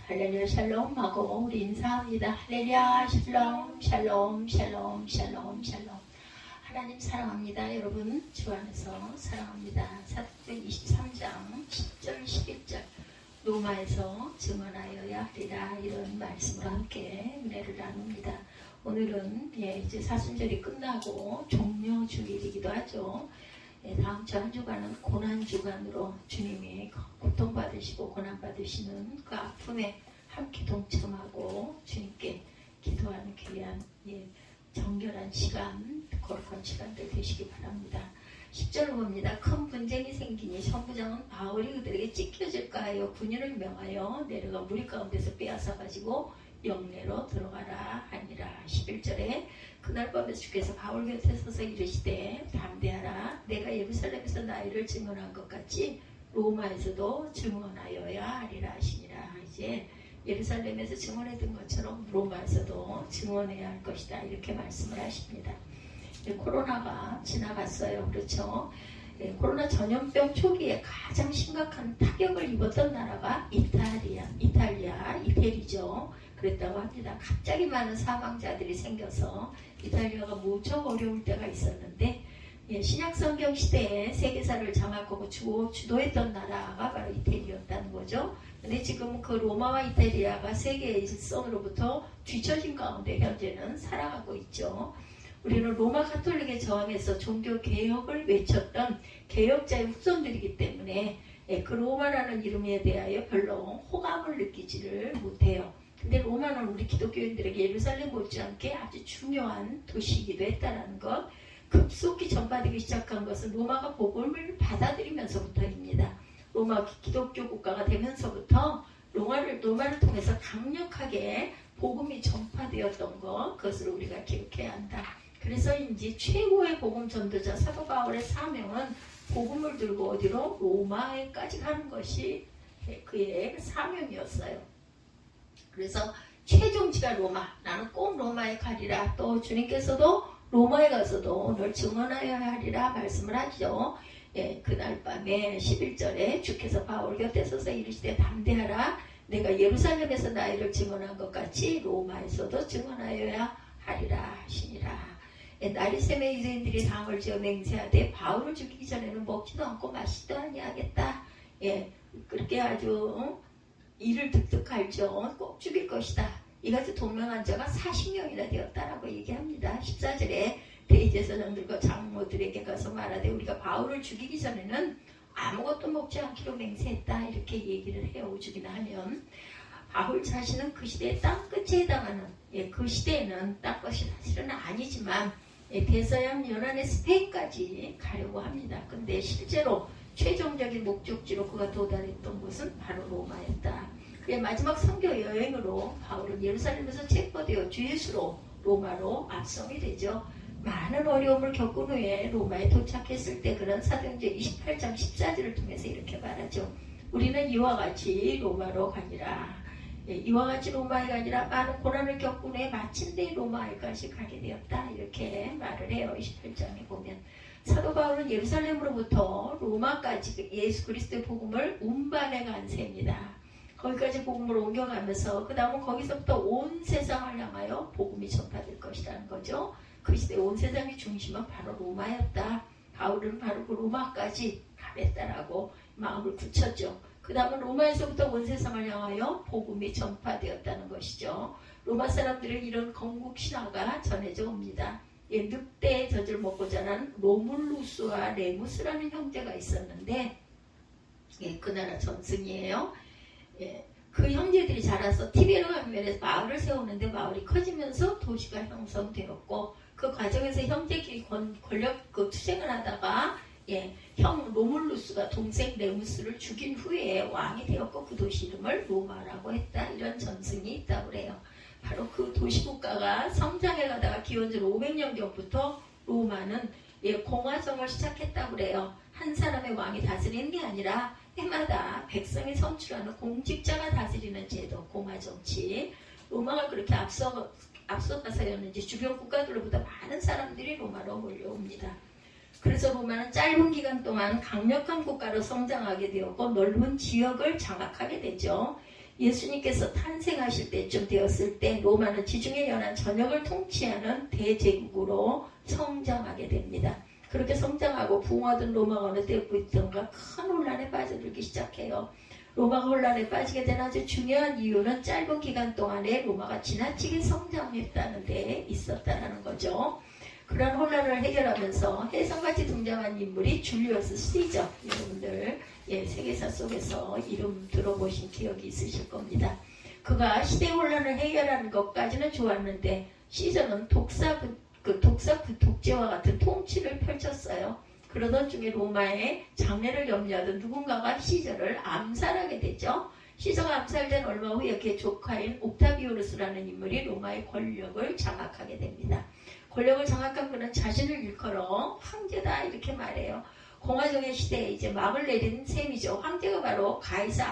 할렐루야 샬롬 하고 우리 인사합니다. 할렐루야 샬롬 샬롬 샬롬 샬롬 샬롬. 하나님 사랑합니다. 여러분 주 안에서 사랑합니다. 사도행 23장 10절 11절 로마에서 증언하여야 하리라, 이런 말씀과 함께 은혜를 나눕니다. 오늘은 이제 사순절이 끝나고 종려 주일이기도 하죠. 다음 주 한 주간은 고난주간으로 주님이 고통받으시고 고난받으시는 그 아픔에 함께 동참하고 주님께 기도하는 귀한 정결한 시간, 거룩한 시간들 되시기 바랍니다. 10절 봅니다. 큰 분쟁이 생기니 선부장은 바울이 그들에게 찢겨질까 하여 군인을 명하여 내려가 무리 가운데서 빼앗아가지고 영내로 들어가라 하니라. 11절에 그날 밤에 주께서 바울 곁에 서서 이르시되 담대하라, 내가 예루살렘에서 나이를 증언한 것 같이 로마에서도 증언하여야 하리라 하시니라. 이제 예루살렘에서 증언했던 것처럼 로마에서도 증언해야 할 것이다, 이렇게 말씀을 하십니다. 코로나가 지나갔어요. 그렇죠? 코로나 전염병 초기에 가장 심각한 타격을 입었던 나라가 이태리죠. 그랬다고 합니다. 갑자기 많은 사망자들이 생겨서 이탈리아가 무척 어려울 때가 있었는데, 신약성경 시대에 세계사를 장악하고 주도했던 나라가 바로 이태리였다는 거죠. 근데 지금 그 로마와 이태리아가 세계의 일선으로부터 뒤처진 가운데 현재는 살아가고 있죠. 우리는 로마 가톨릭에 저항해서 종교 개혁을 외쳤던 개혁자의 후손들이기 때문에 그 로마라는 이름에 대하여 별로 호감을 느끼지를 못해요. 근데 로마는 우리 기독교인들에게 예루살렘 못지않게 아주 중요한 도시이기도 했다는 것, 급속히 전파되기 시작한 것은 로마가 복음을 받아들이면서부터입니다. 로마 기독교 국가가 되면서부터 로마를 통해서 강력하게 복음이 전파되었던 것, 그것을 우리가 기억해야 한다. 그래서인지 최고의 복음 전도자 사도 바울의 사명은 복음을 들고 어디로? 로마에까지 가는 것이 그의 사명이었어요. 그래서 최종지가 로마, 나는 꼭 로마에 가리라. 또 주님께서도 로마에 가서도 널 증언하여야 하리라 말씀을 하죠. 그날 밤에 11절에 주께서 바울 곁에 서서 이르시되 담대하라, 내가 예루살렘에서 나이를 증언한 것 같이 로마에서도 증언하여야 하리라 하시니라. 나리샘의 유대인들이 당을 지어 맹세하되 바울을 죽이기 전에는 먹지도 않고 마시지도 아니하겠다. 그렇게 아주 이를 득득할죠. 꼭 죽일 것이다. 이같이 동명한 자가 40명이나 되었다라고 얘기합니다. 14절에 대제사장들과 장로들에게 가서 말하되 우리가 바울을 죽이기 전에는 아무것도 먹지 않기로 맹세했다, 이렇게 얘기를 해요. 오죽이나 하면 바울 자신은 그 시대의 땅끝에 해당하는, 그 시대에는 땅끝이 사실은 아니지만 대서양 연안의 스페인까지 가려고 합니다. 근데 실제로 최종적인 목적지로 그가 도달했던 곳은 바로 로마였다. 그의 마지막 선교 여행으로 바울은 예루살렘에서 체포되어 주 예수로 로마로 압송이 되죠. 많은 어려움을 겪은 후에 로마에 도착했을 때 그런 사도행전 28장 14절을 통해서 이렇게 말하죠. 우리는 이와 같이 로마로 가니라. 이와 같이 로마에 가니라, 많은 고난을 겪은 후에 마침내 로마에까지 가게 되었다, 이렇게 말을 해요. 28장에 보면 사도 바울은 예루살렘으로부터 로마까지 예수 그리스도의 복음을 운반해 간 셈이다. 거기까지 복음을 옮겨가면서 그 다음은 거기서부터 온 세상을 향하여 복음이 전파될 것이라는 거죠. 그 시대 온 세상의 중심은 바로 로마였다. 바울은 바로 그 로마까지 가겠다라고 마음을 굳혔죠. 그 다음은 로마에서부터 온 세상을 향하여 복음이 전파되었다는 것이죠. 로마 사람들은 이런 건국 신화가 전해져 옵니다. 늑대의 젖을 먹고 자란 로물루스와 레무스라는 형제가 있었는데, 그 나라 전승이에요. 그 형제들이 자라서 티베르 강변에서 마을을 세우는데 마을이 커지면서 도시가 형성되었고, 그 과정에서 형제끼리 권력 투쟁을 하다가 형 로물루스가 동생 레무스를 죽인 후에 왕이 되었고 그 도시 이름을 로마라고 했다, 이런 전승이 있다고 그래요. 바로 그 도시국가가 성장해 가다가 기원전 500년경부터 로마는 공화정을 시작했다고 그래요. 한 사람의 왕이 다스리는 게 아니라 해마다 백성이 선출하는 공직자가 다스리는 제도, 공화정치. 로마가 그렇게 앞서가서였는지 주변 국가들로부터 많은 사람들이 로마로 몰려옵니다. 그래서 로마는 짧은 기간 동안 강력한 국가로 성장하게 되었고 넓은 지역을 장악하게 되죠. 예수님께서 탄생하실 때쯤 되었을 때 로마는 지중해 연안 전역을 통치하는 대제국으로 성장하게 됩니다. 그렇게 성장하고 부흥하던 로마가 어느 때부터인가 큰 혼란에 빠져들기 시작해요. 로마가 혼란에 빠지게 된 아주 중요한 이유는 짧은 기간 동안에 로마가 지나치게 성장했다는 데 있었다는 거죠. 그런 혼란을 해결하면서 혜성같이 등장한 인물이 줄리어스 시저. 여러분들 세계사 속에서 이름 들어보신 기억이 있으실 겁니다. 그가 시대 혼란을 해결하는 것까지는 좋았는데 시저는 독재와 같은 통치를 펼쳤어요. 그러던 중에 로마의 장래를 염려하던 누군가가 시저를 암살하게 되죠. 시저가 암살된 얼마 후에 그의 조카인 옥타비우루스라는 인물이 로마의 권력을 장악하게 됩니다. 권력을 장악한 그는 자신을 일컬어 황제다 이렇게 말해요. 공화정의 시대에 이제 막을 내린 셈이죠. 황제가 바로 가이사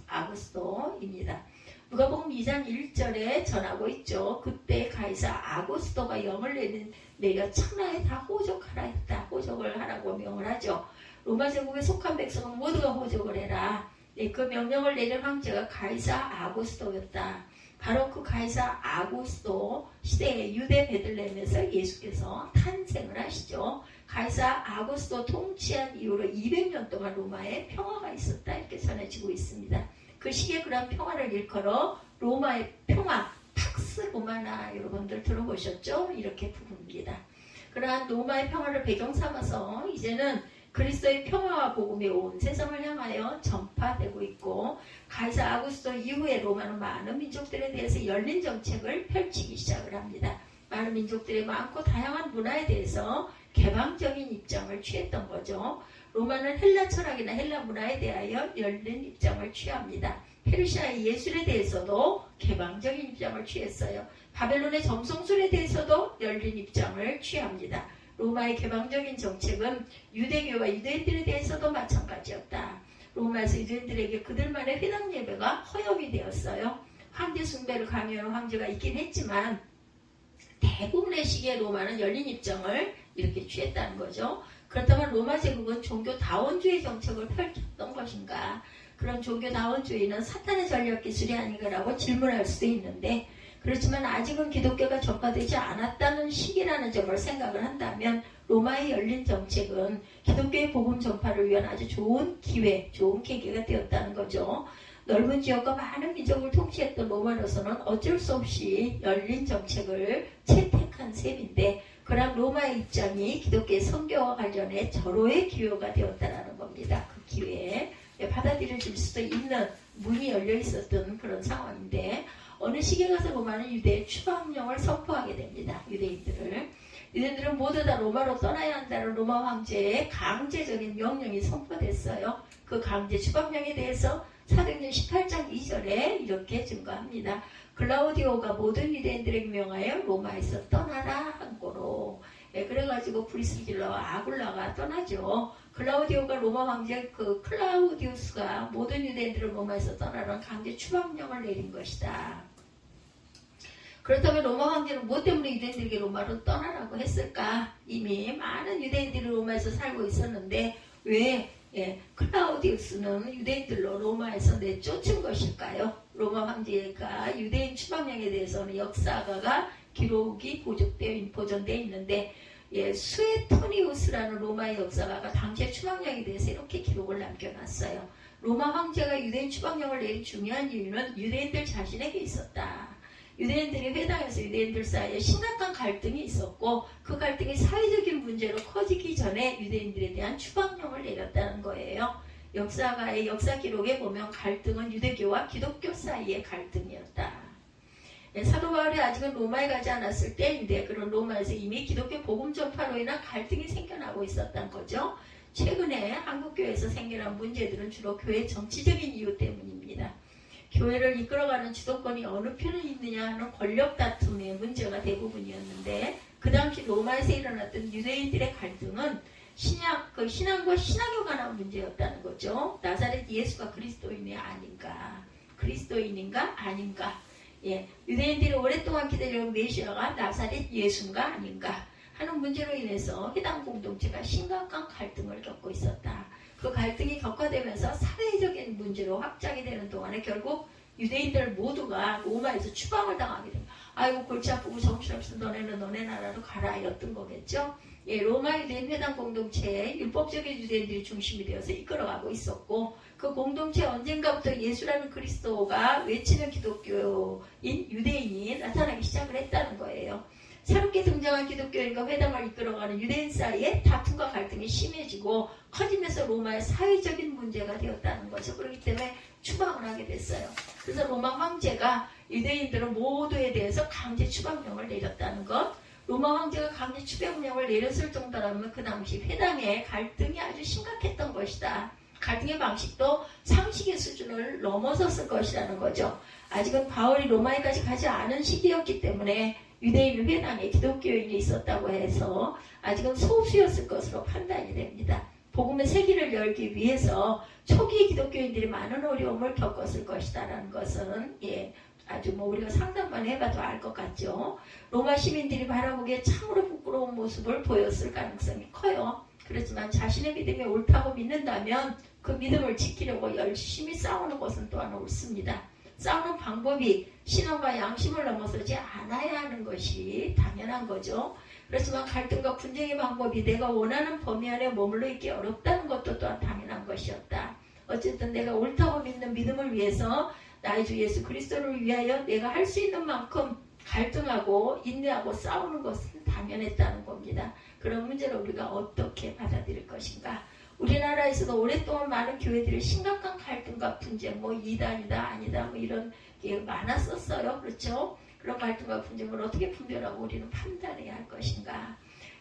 아구스토입니다. 누가복음 2장 1절에 전하고 있죠. 그때 가이사 아구스토가 영을 내려 천하에 다 호족하라 했다. 호족을 하라고 명을 하죠. 로마 제국에 속한 백성은 모두가 호족을 해라. 그 명령을 내린 황제가 가이사 아구스토였다. 바로 그 가이사 아구스토 시대의 유대 베들레헴에서 예수께서 탄생을 하시죠. 가이사 아구스토 통치한 이후로 200년 동안 로마에 평화가 있었다 이렇게 전해지고 있습니다. 그 시기에 그런 평화를 일컬어 로마의 평화, 팍스 로마나 여러분들 들어보셨죠? 이렇게 부릅니다. 그러한 로마의 평화를 배경 삼아서 이제는 그리스도의 평화와 복음이 온 세상을 향하여 전파되고 있고 가이사 아구스토 이후에 로마는 많은 민족들에 대해서 열린 정책을 펼치기 시작을 합니다. 많은 민족들의 많고 다양한 문화에 대해서 개방적인 입장을 취했던 거죠. 로마는 헬라 철학이나 헬라 문화에 대하여 열린 입장을 취합니다. 페르시아의 예술에 대해서도 개방적인 입장을 취했어요. 바벨론의 점성술에 대해서도 열린 입장을 취합니다. 로마의 개방적인 정책은 유대교와 유대인들에 대해서도 마찬가지였다. 로마에서 유대인들에게 그들만의 회당 예배가 허용이 되었어요. 황제 숭배를 강요하는 황제가 있긴 했지만 대부분의 시기에 로마는 열린 입장을 이렇게 취했다는 거죠. 그렇다면 로마 제국은 종교다원주의 정책을 펼쳤던 것인가? 그런 종교다원주의는 사탄의 전략 기술이 아닌가라고 질문할 수도 있는데 그렇지만 아직은 기독교가 전파되지 않았다는 시기라는 점을 생각을 한다면 로마의 열린 정책은 기독교의 복음 전파를 위한 아주 좋은 기회, 좋은 계기가 되었다는 거죠. 넓은 지역과 많은 민족을 통치했던 로마로서는 어쩔 수 없이 열린 정책을 채택한 셈인데 그러한 로마의 입장이 기독교의 선교와 관련해 절호의 기회가 되었다는 겁니다. 그 기회에 받아들여질 수도 있는 문이 열려 있었던 그런 상황인데 어느 시기에 가서 로마는 유대의 추방령을 선포하게 됩니다. 유대인들은 모두 다 로마로 떠나야 한다는 로마 황제의 강제적인 명령이 선포됐어요. 그 강제 추방령에 대해서 사도행전 18장 2절에 이렇게 증거합니다. 글라우디오가 모든 유대인들에게 명하여 로마에서 떠나라 한 거로. 그래가지고 브리스길라와 아굴라가 떠나죠. 글라우디오가 로마 황제 그 클라우디우스가 모든 유대인들을 로마에서 떠나라는 강제 추방령을 내린 것이다. 그렇다면 로마 황제는 무엇 때문에 유대인들에게 로마로 떠나라고 했을까? 이미 많은 유대인들이 로마에서 살고 있었는데 왜 클라우디우스는 유대인들로 로마에서 내쫓은 것일까요? 로마 황제가 유대인 추방령에 대해서는 역사가가 기록이 보존되어 있는데 수에토니우스라는 로마의 역사가가 당시의 추방령에 대해서 이렇게 기록을 남겨놨어요. 로마 황제가 유대인 추방령을 내린 중요한 이유는 유대인들 자신에게 있었다. 유대인들이 회당에서 유대인들 사이에 심각한 갈등이 있었고 그 갈등이 사회적인 문제로 커지기 전에 유대인들에 대한 추방령을 내렸다는 거예요. 역사가의 역사 기록에 보면 갈등은 유대교와 기독교 사이의 갈등이었다. 사도 바울이 아직은 로마에 가지 않았을 때인데 그런 로마에서 이미 기독교 복음 전파로 인한 갈등이 생겨나고 있었던 거죠. 최근에 한국교회에서 생겨난 문제들은 주로 교회 정치적인 이유 때문입니다. 교회를 이끌어가는 주도권이 어느 편에 있느냐 하는 권력 다툼의 문제가 대부분이었는데 그 당시 로마에서 일어났던 유대인들의 갈등은 신앙과 신학에 관한 문제였다는 거죠. 나사렛 예수가 그리스도인인가 아닌가. 유대인들이 오랫동안 기다려온 메시아가 나사렛 예수인가 아닌가 하는 문제로 인해서 해당 공동체가 심각한 갈등을 겪고 있었다. 그 갈등이 격화되면서 사회적인 문제로 확장이 되는 동안에 결국 유대인들 모두가 로마에서 추방을 당하게 됩니다. 아이고 골치 아프고 정신없어 너네는 너네 나라로 가라 였던 거겠죠. 예, 로마 유대인 회당 공동체에 율법적인 유대인들이 중심이 되어서 이끌어가고 있었고 그 공동체 언젠가부터 예수라는 그리스도가 외치는 기독교인 유대인이 나타나기 시작을 했다는 거예요. 새롭게 등장한 기독교인과 회당을 이끌어가는 유대인 사이에 다툼과 갈등이 심해지고 커지면서 로마의 사회적인 문제가 되었다는 거죠. 그렇기 때문에 추방을 하게 됐어요. 그래서 로마 황제가 유대인들은 모두에 대해서 강제 추방령을 내렸다는 것. 로마 황제가 강제 추방령을 내렸을 정도라면 그 당시 회당의 갈등이 아주 심각했던 것이다. 갈등의 방식도 상식의 수준을 넘어섰을 것이라는 거죠. 아직은 바울이 로마에까지 가지 않은 시기였기 때문에 유대인 회당에 기독교인이 있었다고 해서 아직은 소수였을 것으로 판단이 됩니다. 복음의 세기를 열기 위해서 초기 기독교인들이 많은 어려움을 겪었을 것이다라는 것은 아주 우리가 상상만 해봐도 알 것 같죠. 로마 시민들이 바라보기에 참으로 부끄러운 모습을 보였을 가능성이 커요. 그렇지만 자신의 믿음이 옳다고 믿는다면 그 믿음을 지키려고 열심히 싸우는 것은 또한 옳습니다. 싸우는 방법이 신앙과 양심을 넘어서지 않아야 하는 것이 당연한 거죠. 그렇지만 갈등과 분쟁의 방법이 내가 원하는 범위 안에 머물러 있기 어렵다는 것도 또한 당연한 것이었다. 어쨌든 내가 옳다고 믿는 믿음을 위해서 나의 주 예수 그리스도를 위하여 내가 할 수 있는 만큼 갈등하고 인내하고 싸우는 것은 당연했다는 겁니다. 그런 문제를 우리가 어떻게 받아들일 것인가? 우리나라에서도 오랫동안 많은 교회들이 심각한 갈등과 분쟁, 이단이다 아니다 이런 게 많았었어요. 그렇죠? 그런 갈등과 분쟁을 어떻게 분별하고 우리는 판단해야 할 것인가?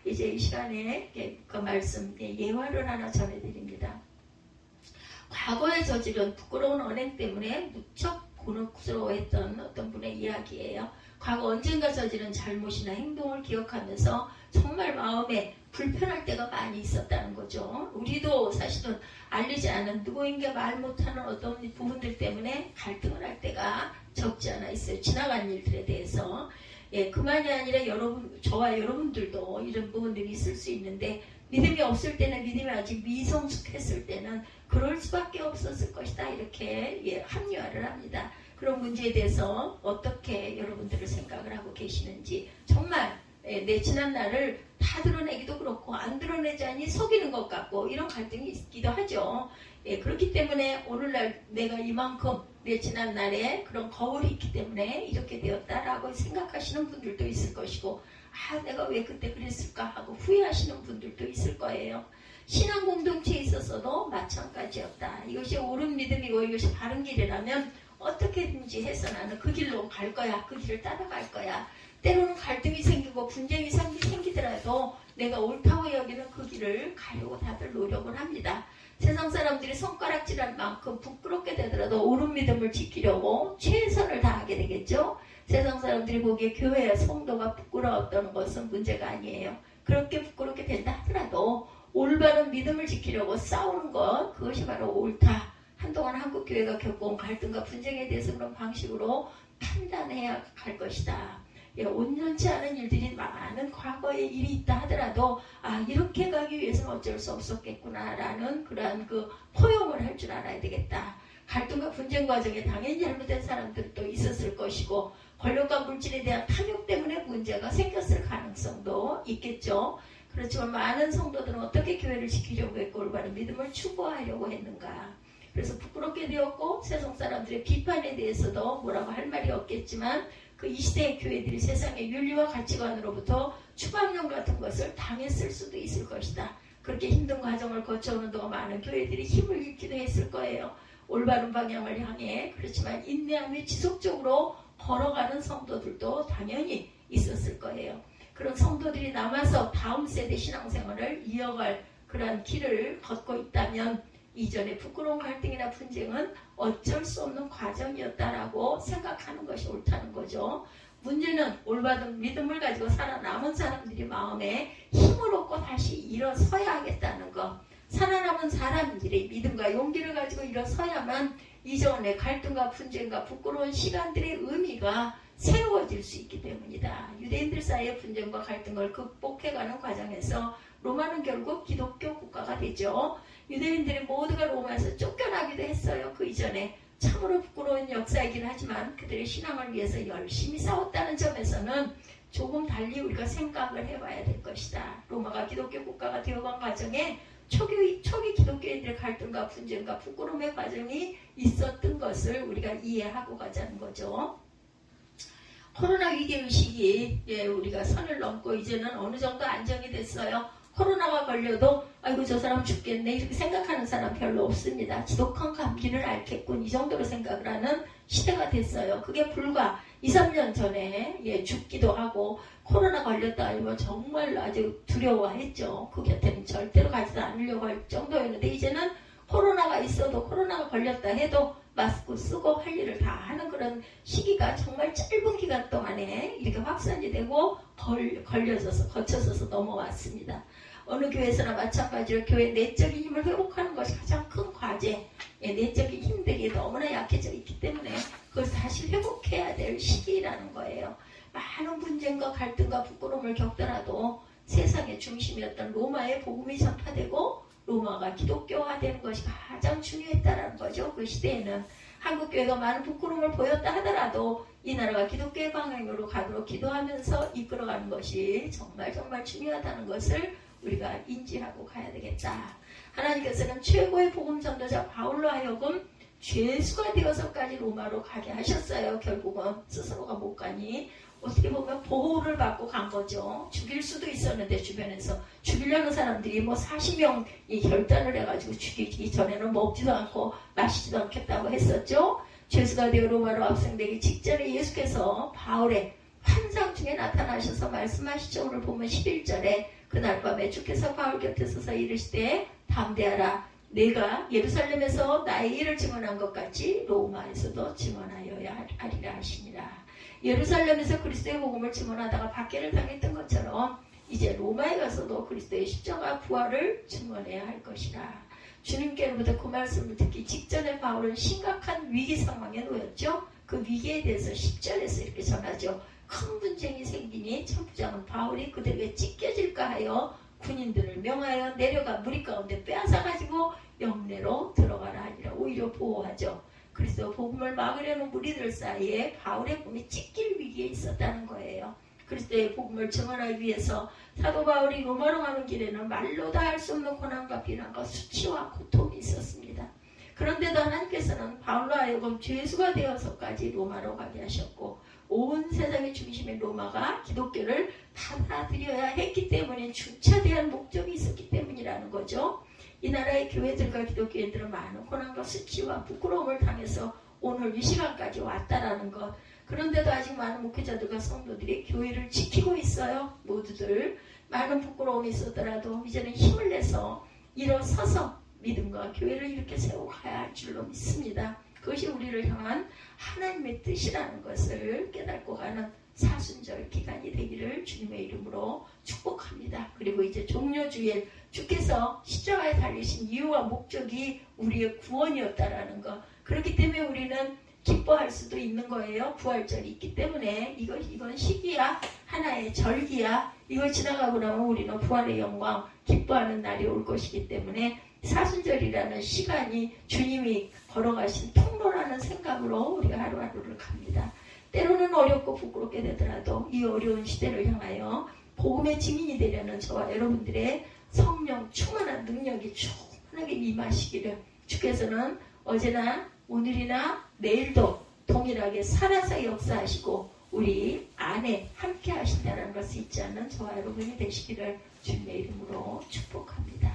이제 이 시간에 그 말씀 예화를 하나 전해드립니다. 과거에 저지른 부끄러운 언행 때문에 무척 곤혹스러워했던 어떤 분의 이야기예요. 과거 언젠가 저지른 잘못이나 행동을 기억하면서 정말 마음에 불편할 때가 많이 있었다는 거죠. 우리도 사실은 알리지 않은 누구인가 말 못하는 어떤 부분들 때문에 갈등을 할 때가 적지 않아 있어요. 지나간 일들에 대해서. 그만이 아니라 저와 여러분들도 이런 부분들이 있을 수 있는데 믿음이 없을 때는 믿음이 아직 미성숙했을 때는 그럴 수밖에 없었을 것이다. 이렇게 합리화를 합니다. 그런 문제에 대해서 어떻게 여러분들을 생각을 하고 계시는지 정말 내 지난 날을 다 드러내기도 그렇고 안 드러내자니 속이는 것 같고 이런 갈등이 있기도 하죠. 그렇기 때문에 오늘날 내가 이만큼 내 지난 날에 그런 거울이 있기 때문에 이렇게 되었다라고 생각하시는 분들도 있을 것이고 내가 왜 그때 그랬을까 하고 후회하시는 분들도 있을 거예요. 신앙 공동체에 있어서도 마찬가지였다. 이것이 옳은 믿음이고 이것이 바른 길이라면 어떻게든지 해서 나는 그 길로 갈 거야. 그 길을 따라갈 거야. 때로는 갈등이 생기고 분쟁이 생기더라도 내가 옳다고 여기는 그 길을 가려고 다들 노력을 합니다. 세상 사람들이 손가락질할 만큼 부끄럽게 되더라도 옳은 믿음을 지키려고 최선을 다하게 되겠죠. 세상 사람들이 보기에 교회의 성도가 부끄러웠다는 것은 문제가 아니에요. 그렇게 부끄럽게 된다 하더라도 올바른 믿음을 지키려고 싸우는 것, 그것이 바로 옳다. 한동안 한국 교회가 겪어온 갈등과 분쟁에 대해서 그런 방식으로 판단해야 할 것이다. 온전치 않은 일들이 많은 과거의 일이 있다 하더라도 이렇게 가기 위해서는 어쩔 수 없었겠구나라는 그러한 포용을 할 줄 알아야 되겠다. 갈등과 분쟁 과정에 당연히 잘못된 사람들도 있었을 것이고 권력과 물질에 대한 탐욕 때문에 문제가 생겼을 가능성도 있겠죠. 그렇지만 많은 성도들은 어떻게 교회를 지키려고 했고 올바른 믿음을 추구하려고 했는가. 그래서 부끄럽게 되었고 세상 사람들의 비판에 대해서도 뭐라고 할 말이 없겠지만 그 이 시대의 교회들이 세상의 윤리와 가치관으로부터 추방령 같은 것을 당했을 수도 있을 것이다. 그렇게 힘든 과정을 거쳐오는 동안 많은 교회들이 힘을 잃기도 했을 거예요. 올바른 방향을 향해 그렇지만 인내하며 지속적으로 걸어가는 성도들도 당연히 있었을 거예요. 그런 성도들이 남아서 다음 세대 신앙생활을 이어갈 그러한 길을 걷고 있다면 이전의 부끄러운 갈등이나 분쟁은 어쩔 수 없는 과정이었다라고 생각하는 것이 옳다는 거죠. 문제는 올바른 믿음을 가지고 살아남은 사람들이 마음에 힘을 얻고 다시 일어서야 하겠다는 것. 살아남은 사람들이 믿음과 용기를 가지고 일어서야만 이전의 갈등과 분쟁과 부끄러운 시간들의 의미가 새로워질 수 있기 때문이다. 유대인들 사이의 분쟁과 갈등을 극복해가는 과정에서 로마는 결국 기독교 국가가 되죠. 유대인들이 모두가 로마에서 쫓겨나기도 했어요. 그 이전에. 참으로 부끄러운 역사이긴 하지만 그들의 신앙을 위해서 열심히 싸웠다는 점에서는 조금 달리 우리가 생각을 해봐야 될 것이다. 로마가 기독교 국가가 되어간 과정에 초기 기독교인들의 갈등과 분쟁과 부끄러움의 과정이 있었던 것을 우리가 이해하고 가자는 거죠. 코로나 위기의식이 우리가 선을 넘고 이제는 어느 정도 안정이 됐어요. 코로나가 걸려도 아이고 저 사람 죽겠네 이렇게 생각하는 사람 별로 없습니다. 지독한 감기를 앓겠군 이 정도로 생각을 하는 시대가 됐어요. 그게 불과 2, 3년 전에 죽기도 하고 코로나 걸렸다 아니면 정말 아주 두려워했죠. 그 곁에는 절대로 가지도 않으려고 할 정도였는데 이제는 코로나가 있어도 코로나가 걸렸다 해도 마스크 쓰고 할 일을 다 하는 그런 시기가 정말 짧은 기간 동안에 이렇게 확산이 되고 거쳐져서 넘어왔습니다. 어느 교회에서나 마찬가지로 교회 내적인 힘을 회복하는 것이 가장 큰 과제. 내적인 힘들이 너무나 약해져 있기 때문에 그걸 다시 회복해야 될 시기라는 거예요. 많은 분쟁과 갈등과 부끄러움을 겪더라도 세상의 중심이었던 로마의 복음이 전파되고 로마가 기독교화되는 것이 가장 중요했다라는 거죠. 그 시대에는 한국교회가 많은 부끄러움을 보였다 하더라도 이 나라가 기독교의 방향으로 가도록 기도하면서 이끌어가는 것이 정말 중요하다는 것을 우리가 인지하고 가야 되겠다. 하나님께서는 최고의 복음 전도자 바울로 하여금 죄수가 되어서까지 로마로 가게 하셨어요. 결국은 스스로가 못 가니 어떻게 보면 보호를 받고 간 거죠. 죽일 수도 있었는데 주변에서 죽이려는 사람들이 40명이 결단을 해가지고 죽이기 전에는 먹지도 않고 마시지도 않겠다고 했었죠. 죄수가 되어 로마로 압송되기 직전에 예수께서 바울의 환상 중에 나타나셔서 말씀하시죠. 오늘 보면 11절에 그날 밤에 주께서 바울 곁에 서서 이르시되 담대하라 내가 예루살렘에서 나의 일을 증언한 것 같이 로마에서도 증언하여야 하리라 하시니라. 예루살렘에서 그리스도의 복음을 증언하다가 박해를 당했던 것처럼 이제 로마에 가서도 그리스도의 십자가 부활을 증언해야 할 것이라. 주님께로부터 그 말씀을 듣기 직전에 바울은 심각한 위기 상황에 놓였죠. 그 위기에 대해서 10절에서 이렇게 전하죠. 큰 분쟁이 생기니 천부장은 바울이 그들에게 찢겨질까 하여 군인들을 명하여 내려가 무리 가운데 빼앗아가지고 영내로 들어가라 하니라. 오히려 보호하죠. 그리스도 복음을 막으려는 무리들 사이에 바울의 꿈이 찢길 위기에 있었다는 거예요. 그리스도의 복음을 증언하기 위해서 사도 바울이 로마로 가는 길에는 말로 다 할 수 없는 고난과 비난과 수치와 고통이 있었습니다. 그런데도 하나님께서는 바울로 하여금 죄수가 되어서까지 로마로 가게 하셨고 온 세상의 중심인 로마가 기독교를 받아들여야 했기 때문에 주차대한 목적이 있었기 때문이라는 거죠. 이 나라의 교회들과 기독교인들은 많은 고난과 수치와 부끄러움을 당해서 오늘 이 시간까지 왔다라는 것. 그런데도 아직 많은 목회자들과 성도들이 교회를 지키고 있어요. 모두들 많은 부끄러움이 있었더라도 이제는 힘을 내서 일어서서 믿음과 교회를 이렇게 세워가야 할 줄로 믿습니다. 그것이 우리를 향한 하나님의 뜻이라는 것을 깨닫고 가는 사순절 기간이 되기를 주님의 이름으로 축복합니다. 그리고 이제 종료주일 주께서 십자가에 달리신 이유와 목적이 우리의 구원이었다라는 것. 그렇기 때문에 우리는 기뻐할 수도 있는 거예요. 부활절이 있기 때문에 이건 시기야. 하나의 절기야. 이거 지나가고 나면 우리는 부활의 영광 기뻐하는 날이 올 것이기 때문에 사순절이라는 시간이 주님이 걸어가신 통로라는 생각으로 우리가 하루하루를 갑니다. 때로는 어렵고 부끄럽게 되더라도 이 어려운 시대를 향하여 복음의 증인이 되려는 저와 여러분들의 성령 충만한 능력이 충만하게 임하시기를 주께서는 어제나 오늘이나 내일도 동일하게 살아서 역사하시고 우리 안에 함께 하신다는 것을 잊지 않는 저와 여러분이 되시기를 주님의 이름으로 축복합니다.